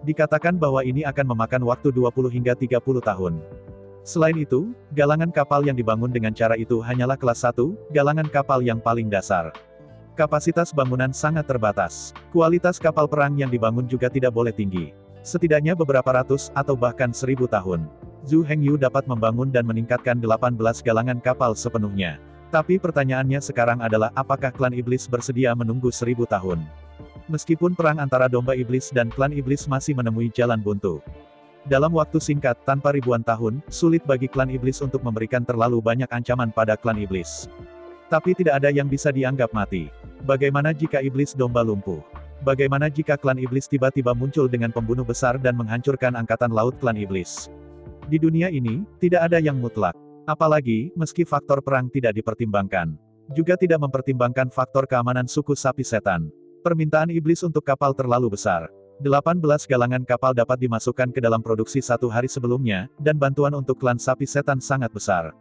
Dikatakan bahwa ini akan memakan waktu 20 hingga 30 tahun. Selain itu, galangan kapal yang dibangun dengan cara itu hanyalah kelas 1, galangan kapal yang paling dasar. Kapasitas bangunan sangat terbatas. Kualitas kapal perang yang dibangun juga tidak boleh tinggi. Setidaknya beberapa ratus, atau bahkan 1000 tahun. Zhu Hengyu dapat membangun dan meningkatkan 18 galangan kapal sepenuhnya. Tapi pertanyaannya sekarang adalah apakah klan iblis bersedia menunggu 1000 tahun? Meskipun perang antara domba iblis dan klan iblis masih menemui jalan buntu. Dalam waktu singkat, tanpa ribuan tahun, sulit bagi klan iblis untuk memberikan terlalu banyak ancaman pada klan iblis. Tapi tidak ada yang bisa dianggap mati. Bagaimana jika iblis domba lumpuh? Bagaimana jika klan iblis tiba-tiba muncul dengan pembunuh besar dan menghancurkan angkatan laut klan iblis? Di dunia ini, tidak ada yang mutlak. Apalagi, meski faktor perang tidak dipertimbangkan. Juga tidak mempertimbangkan faktor keamanan suku sapi setan. Permintaan iblis untuk kapal terlalu besar. 18 galangan kapal dapat dimasukkan ke dalam produksi 1 hari sebelumnya, dan bantuan untuk klan sapi setan sangat besar.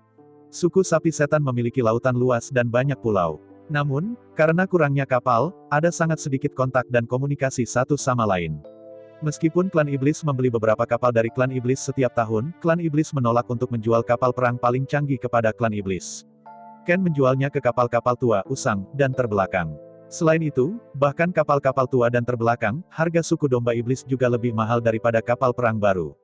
Suku sapi setan memiliki lautan luas dan banyak pulau. Namun, karena kurangnya kapal, ada sangat sedikit kontak dan komunikasi satu sama lain. Meskipun klan iblis membeli beberapa kapal dari klan iblis setiap tahun, klan iblis menolak untuk menjual kapal perang paling canggih kepada klan iblis. Ken menjualnya ke kapal-kapal tua, usang, dan terbelakang. Selain itu, bahkan kapal-kapal tua dan terbelakang, harga suku domba iblis juga lebih mahal daripada kapal perang baru.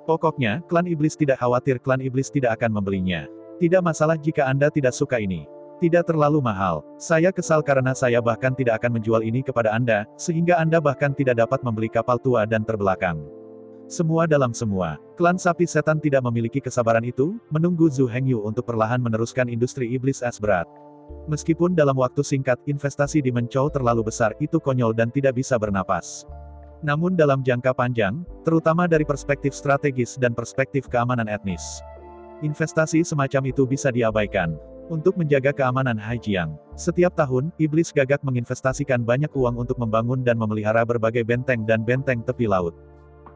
Pokoknya, klan iblis tidak khawatir klan iblis tidak akan membelinya. Tidak masalah jika Anda tidak suka ini. Tidak terlalu mahal. Saya kesal karena saya bahkan tidak akan menjual ini kepada Anda, sehingga Anda bahkan tidak dapat membeli kapal tua dan terbelakang. Semua dalam semua, klan sapi setan tidak memiliki kesabaran itu, menunggu Zhu Hengyu untuk perlahan meneruskan industri iblis es berat. Meskipun dalam waktu singkat, investasi di Mencou terlalu besar, itu konyol dan tidak bisa bernapas. Namun dalam jangka panjang, terutama dari perspektif strategis dan perspektif keamanan etnis, investasi semacam itu bisa diabaikan. Untuk menjaga keamanan Haijiang, setiap tahun, iblis gagak menginvestasikan banyak uang untuk membangun dan memelihara berbagai benteng dan benteng tepi laut.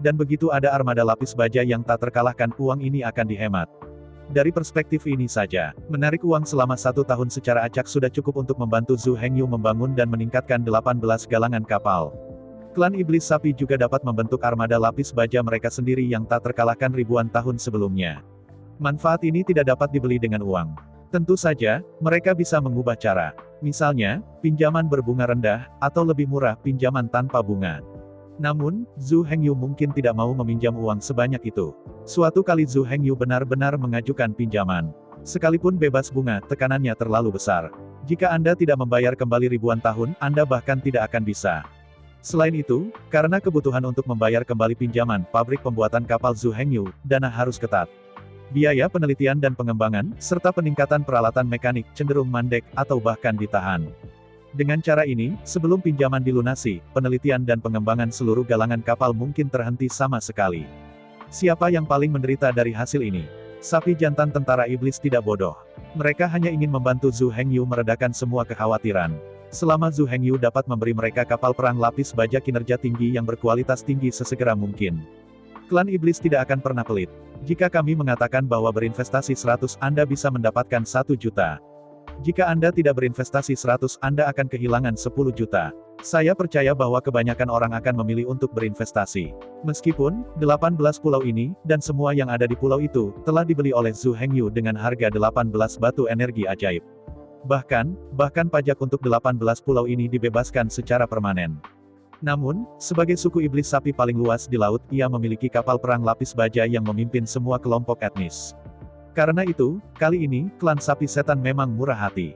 Dan begitu ada armada lapis baja yang tak terkalahkan, uang ini akan dihemat. Dari perspektif ini saja, menarik uang selama 1 tahun secara acak sudah cukup untuk membantu Zhu Hengyu membangun dan meningkatkan 18 galangan kapal. Klan Iblis Sapi juga dapat membentuk armada lapis baja mereka sendiri yang tak terkalahkan ribuan tahun sebelumnya. Manfaat ini tidak dapat dibeli dengan uang. Tentu saja, mereka bisa mengubah cara. Misalnya, pinjaman berbunga rendah, atau lebih murah pinjaman tanpa bunga. Namun, Zhu Hengyu mungkin tidak mau meminjam uang sebanyak itu. Suatu kali Zhu Hengyu benar-benar mengajukan pinjaman. Sekalipun bebas bunga, tekanannya terlalu besar. Jika Anda tidak membayar kembali ribuan tahun, Anda bahkan tidak akan bisa. Selain itu, karena kebutuhan untuk membayar kembali pinjaman pabrik pembuatan kapal Zhu Hengyu, dana harus ketat. Biaya penelitian dan pengembangan, serta peningkatan peralatan mekanik, cenderung mandek, atau bahkan ditahan. Dengan cara ini, sebelum pinjaman dilunasi, penelitian dan pengembangan seluruh galangan kapal mungkin terhenti sama sekali. Siapa yang paling menderita dari hasil ini? Sapi jantan tentara iblis tidak bodoh. Mereka hanya ingin membantu Zhu Hengyu meredakan semua kekhawatiran. Selama Zhu Hengyu dapat memberi mereka kapal perang lapis baja kinerja tinggi yang berkualitas tinggi sesegera mungkin. Klan Iblis tidak akan pernah pelit. Jika kami mengatakan bahwa berinvestasi 100, Anda bisa mendapatkan 1 juta. Jika Anda tidak berinvestasi 100, Anda akan kehilangan 10 juta. Saya percaya bahwa kebanyakan orang akan memilih untuk berinvestasi. Meskipun, 18 pulau ini, dan semua yang ada di pulau itu, telah dibeli oleh Zhu Hengyu dengan harga 18 batu energi ajaib. Bahkan pajak untuk 18 pulau ini dibebaskan secara permanen. Namun, sebagai suku iblis sapi paling luas di laut, ia memiliki kapal perang lapis baja yang memimpin semua kelompok etnis. Karena itu, kali ini, klan sapi setan memang murah hati.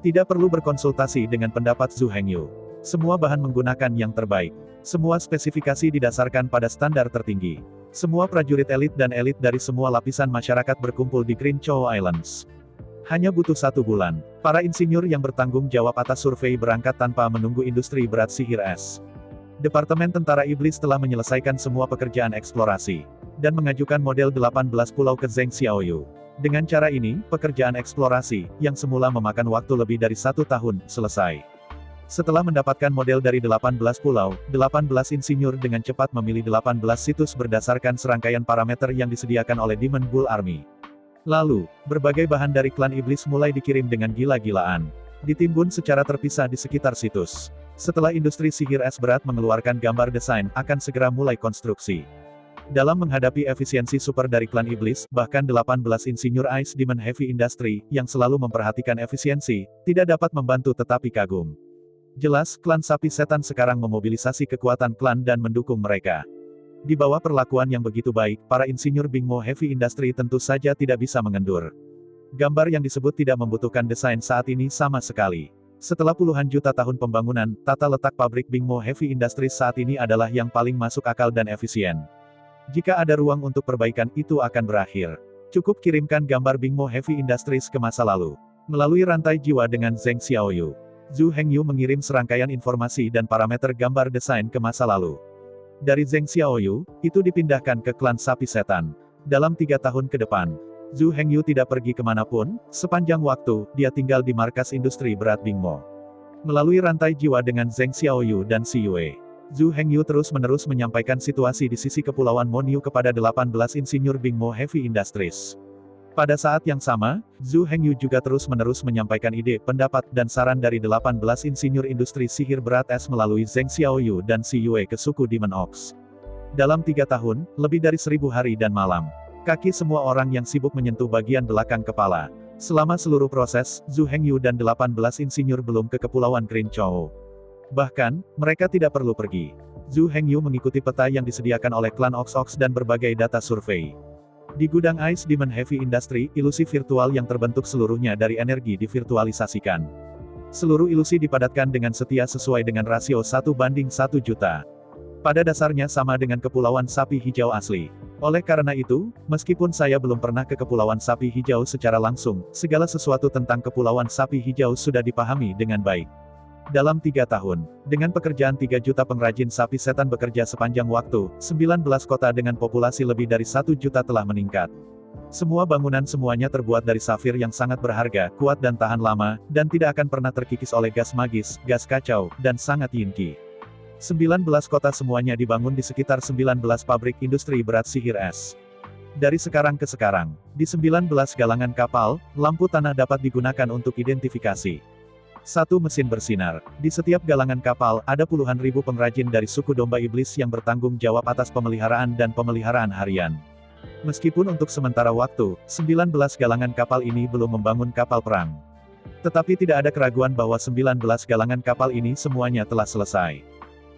Tidak perlu berkonsultasi dengan pendapat Zhu Hengyu. Semua bahan menggunakan yang terbaik. Semua spesifikasi didasarkan pada standar tertinggi. Semua prajurit elit dan elit dari semua lapisan masyarakat berkumpul di Green Chow Islands. Hanya butuh 1 bulan, para insinyur yang bertanggung jawab atas survei berangkat tanpa menunggu industri berat sihir es. Departemen Tentara Iblis telah menyelesaikan semua pekerjaan eksplorasi, dan mengajukan model 18 pulau ke Zheng Xiaoyu. Dengan cara ini, pekerjaan eksplorasi, yang semula memakan waktu lebih dari 1 tahun, selesai. Setelah mendapatkan model dari 18 pulau, 18 insinyur dengan cepat memilih 18 situs berdasarkan serangkaian parameter yang disediakan oleh Demon Bull Army. Lalu, berbagai bahan dari klan iblis mulai dikirim dengan gila-gilaan. Ditimbun secara terpisah di sekitar situs. Setelah industri sihir es berat mengeluarkan gambar desain, akan segera mulai konstruksi. Dalam menghadapi efisiensi super dari klan iblis, bahkan 18 insinyur Ice Demon Heavy Industry, yang selalu memperhatikan efisiensi, tidak dapat membantu tetapi kagum. Jelas, klan sapi setan sekarang memobilisasi kekuatan klan dan mendukung mereka. Di bawah perlakuan yang begitu baik, para insinyur Bingmo Heavy Industry tentu saja tidak bisa mengendur. Gambar yang disebut tidak membutuhkan desain saat ini sama sekali. Setelah puluhan juta tahun pembangunan, tata letak pabrik Bingmo Heavy Industries saat ini adalah yang paling masuk akal dan efisien. Jika ada ruang untuk perbaikan, itu akan berakhir. Cukup kirimkan gambar Bingmo Heavy Industries ke masa lalu. Melalui rantai jiwa dengan Zheng Xiaoyu, Zhu Hengyu mengirim serangkaian informasi dan parameter gambar desain ke masa lalu. Dari Zheng Xiaoyu, itu dipindahkan ke klan sapi setan. Dalam 3 tahun ke depan, Zhu Hengyu tidak pergi kemanapun, sepanjang waktu, dia tinggal di markas industri berat Bingmo. Melalui rantai jiwa dengan Zheng Xiaoyu dan Xi Yue, Zhu Hengyu terus-menerus menyampaikan situasi di sisi kepulauan Monyu kepada 18 insinyur Bingmo Heavy Industries. Pada saat yang sama, Zhu Hengyu juga terus-menerus menyampaikan ide, pendapat, dan saran dari 18 insinyur industri sihir berat es melalui Zheng Xiaoyu dan Xi Yue ke suku Demon Ox. Dalam 3 tahun, lebih dari 1000 hari dan malam, kaki semua orang yang sibuk menyentuh bagian belakang kepala. Selama seluruh proses, Zhu Hengyu dan 18 insinyur belum ke kepulauan Green Chow. Bahkan, mereka tidak perlu pergi. Zhu Hengyu mengikuti peta yang disediakan oleh klan Ox-Ox dan berbagai data survei. Di gudang Ice Demon Heavy Industry, ilusi virtual yang terbentuk seluruhnya dari energi divirtualisasikan. Seluruh ilusi dipadatkan dengan setia sesuai dengan rasio 1:1 juta. Pada dasarnya sama dengan Kepulauan Sapi Hijau asli. Oleh karena itu, meskipun saya belum pernah ke Kepulauan Sapi Hijau secara langsung, segala sesuatu tentang Kepulauan Sapi Hijau sudah dipahami dengan baik. Dalam 3 tahun, dengan pekerjaan 3 juta pengrajin sapi setan bekerja sepanjang waktu, 19 kota dengan populasi lebih dari 1 juta telah meningkat. Semua bangunan semuanya terbuat dari safir yang sangat berharga, kuat dan tahan lama, dan tidak akan pernah terkikis oleh gas magis, gas kacau, dan sangat yinki. 19 kota semuanya dibangun di sekitar 19 pabrik industri berat sihir es. Dari sekarang ke sekarang, di 19 galangan kapal, lampu tanah dapat digunakan untuk identifikasi. 1 mesin bersinar. Di setiap galangan kapal, ada puluhan ribu pengrajin dari suku domba iblis yang bertanggung jawab atas pemeliharaan dan pemeliharaan harian. Meskipun untuk sementara waktu, 19 galangan kapal ini belum membangun kapal perang. Tetapi tidak ada keraguan bahwa 19 galangan kapal ini semuanya telah selesai.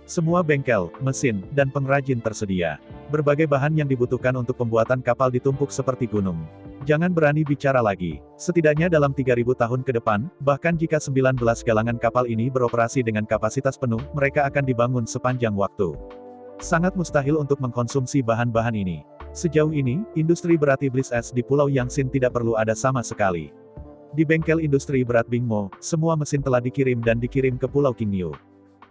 Semua bengkel, mesin, dan pengrajin tersedia. Berbagai bahan yang dibutuhkan untuk pembuatan kapal ditumpuk seperti gunung. Jangan berani bicara lagi. Setidaknya dalam 3000 tahun ke depan, bahkan jika 19 galangan kapal ini beroperasi dengan kapasitas penuh, mereka akan dibangun sepanjang waktu. Sangat mustahil untuk mengkonsumsi bahan-bahan ini. Sejauh ini, industri berat iblis es di Pulau Yangtze tidak perlu ada sama sekali. Di bengkel industri berat Bingmo, semua mesin telah dikirim dan dikirim ke Pulau Qingyu.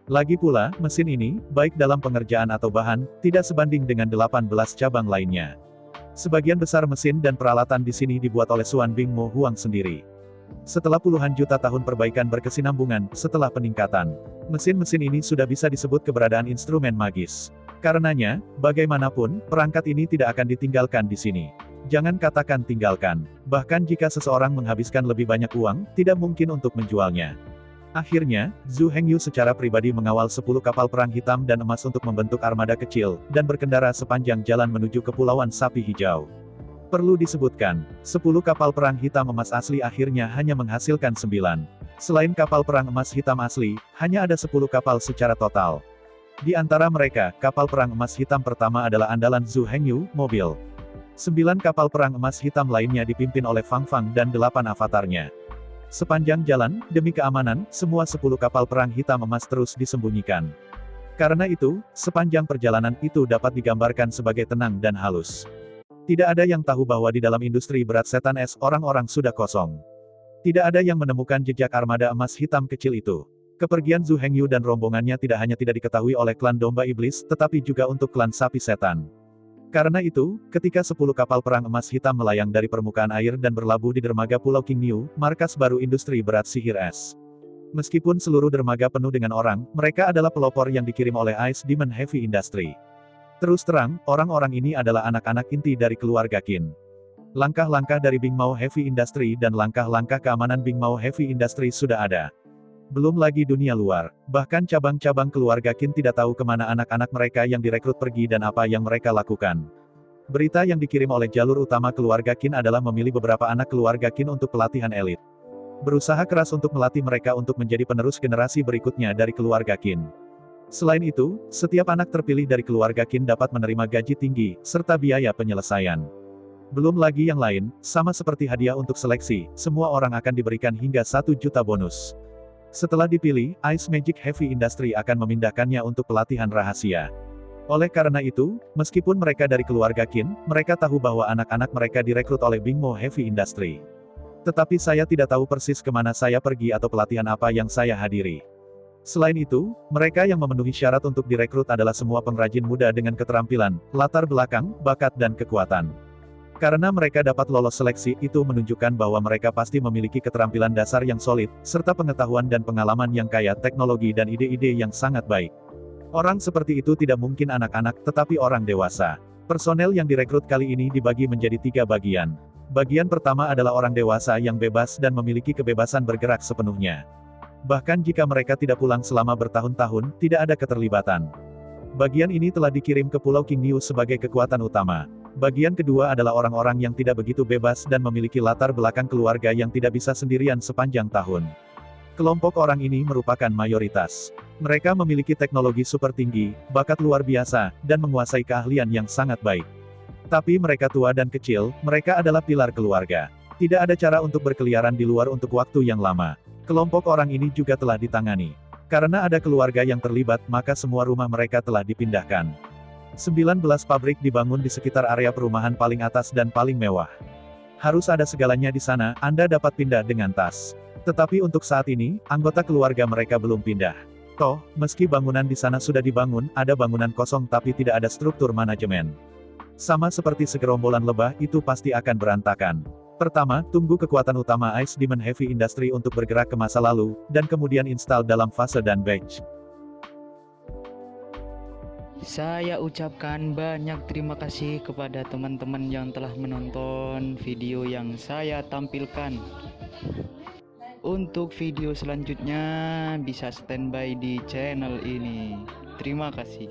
Lagi pula, mesin ini, baik dalam pengerjaan atau bahan, tidak sebanding dengan 18 cabang lainnya. Sebagian besar mesin dan peralatan di sini dibuat oleh Suan Bingmo Huang sendiri. Setelah puluhan juta tahun perbaikan berkesinambungan, setelah peningkatan, mesin-mesin ini sudah bisa disebut keberadaan instrumen magis. Karenanya, bagaimanapun, perangkat ini tidak akan ditinggalkan di sini. Jangan katakan tinggalkan. Bahkan jika seseorang menghabiskan lebih banyak uang, tidak mungkin untuk menjualnya. Akhirnya, Zhu Hengyu secara pribadi mengawal 10 kapal perang hitam dan emas untuk membentuk armada kecil, dan berkendara sepanjang jalan menuju Kepulauan Sapi Hijau. Perlu disebutkan, 10 kapal perang hitam emas asli akhirnya hanya menghasilkan 9. Selain kapal perang emas hitam asli, hanya ada 10 kapal secara total. Di antara mereka, kapal perang emas hitam pertama adalah andalan Zhu Hengyu, mobil. 9 kapal perang emas hitam lainnya dipimpin oleh Fang Fang dan 8 avatarnya. Sepanjang jalan, demi keamanan, semua 10 kapal perang hitam emas terus disembunyikan. Karena itu, sepanjang perjalanan itu dapat digambarkan sebagai tenang dan halus. Tidak ada yang tahu bahwa di dalam industri berat setan es orang-orang sudah kosong. Tidak ada yang menemukan jejak armada emas hitam kecil itu. Kepergian Zhu Hengyu dan rombongannya tidak hanya tidak diketahui oleh klan domba iblis, tetapi juga untuk klan sapi setan. Karena itu, ketika 10 kapal perang emas hitam melayang dari permukaan air dan berlabuh di dermaga Pulau Qingyu, markas baru industri berat sihir es. Meskipun seluruh dermaga penuh dengan orang, mereka adalah pelopor yang dikirim oleh Ice Demon Heavy Industry. Terus terang, orang-orang ini adalah anak-anak inti dari keluarga Qin. Langkah-langkah dari Bingmao Heavy Industry dan langkah-langkah keamanan Bingmao Heavy Industry sudah ada. Belum lagi dunia luar. Bahkan cabang-cabang keluarga Qin tidak tahu kemana anak-anak mereka yang direkrut pergi dan apa yang mereka lakukan. Berita yang dikirim oleh jalur utama keluarga Qin adalah memilih beberapa anak keluarga Qin untuk pelatihan elit. Berusaha keras untuk melatih mereka untuk menjadi penerus generasi berikutnya dari keluarga Qin. Selain itu, setiap anak terpilih dari keluarga Qin dapat menerima gaji tinggi, serta biaya penyelesaian. Belum lagi yang lain, sama seperti hadiah untuk seleksi, semua orang akan diberikan hingga 1 juta bonus. Setelah dipilih, Ice Magic Heavy Industry akan memindahkannya untuk pelatihan rahasia. Oleh karena itu, meskipun mereka dari keluarga Qin, mereka tahu bahwa anak-anak mereka direkrut oleh Bingmo Heavy Industry. Tetapi saya tidak tahu persis kemana saya pergi atau pelatihan apa yang saya hadiri. Selain itu, mereka yang memenuhi syarat untuk direkrut adalah semua pengrajin muda dengan keterampilan, latar belakang, bakat dan kekuatan. Karena mereka dapat lolos seleksi, itu menunjukkan bahwa mereka pasti memiliki keterampilan dasar yang solid, serta pengetahuan dan pengalaman yang kaya, teknologi dan ide-ide yang sangat baik. Orang seperti itu tidak mungkin anak-anak, tetapi orang dewasa. Personel yang direkrut kali ini dibagi menjadi 3 bagian. Bagian pertama adalah orang dewasa yang bebas dan memiliki kebebasan bergerak sepenuhnya. Bahkan jika mereka tidak pulang selama bertahun-tahun, tidak ada keterlibatan. Bagian ini telah dikirim ke Pulau Qingyu sebagai kekuatan utama. Bagian kedua adalah orang-orang yang tidak begitu bebas dan memiliki latar belakang keluarga yang tidak bisa sendirian sepanjang tahun. Kelompok orang ini merupakan mayoritas. Mereka memiliki teknologi super tinggi, bakat luar biasa, dan menguasai keahlian yang sangat baik. Tapi mereka tua dan kecil, mereka adalah pilar keluarga. Tidak ada cara untuk berkeliaran di luar untuk waktu yang lama. Kelompok orang ini juga telah ditangani. Karena ada keluarga yang terlibat, maka semua rumah mereka telah dipindahkan. 19 pabrik dibangun di sekitar area perumahan paling atas dan paling mewah. Harus ada segalanya di sana, Anda dapat pindah dengan tas. Tetapi untuk saat ini, anggota keluarga mereka belum pindah. Toh, meski bangunan di sana sudah dibangun, ada bangunan kosong tapi tidak ada struktur manajemen. Sama seperti segerombolan lebah, itu pasti akan berantakan. Pertama, tunggu kekuatan utama Ice Demon Heavy Industry untuk bergerak ke masa lalu, dan kemudian install dalam fase dan batch. Saya ucapkan banyak terima kasih kepada teman-teman yang telah menonton video yang saya tampilkan. Untuk video selanjutnya bisa standby di channel ini. Terima kasih.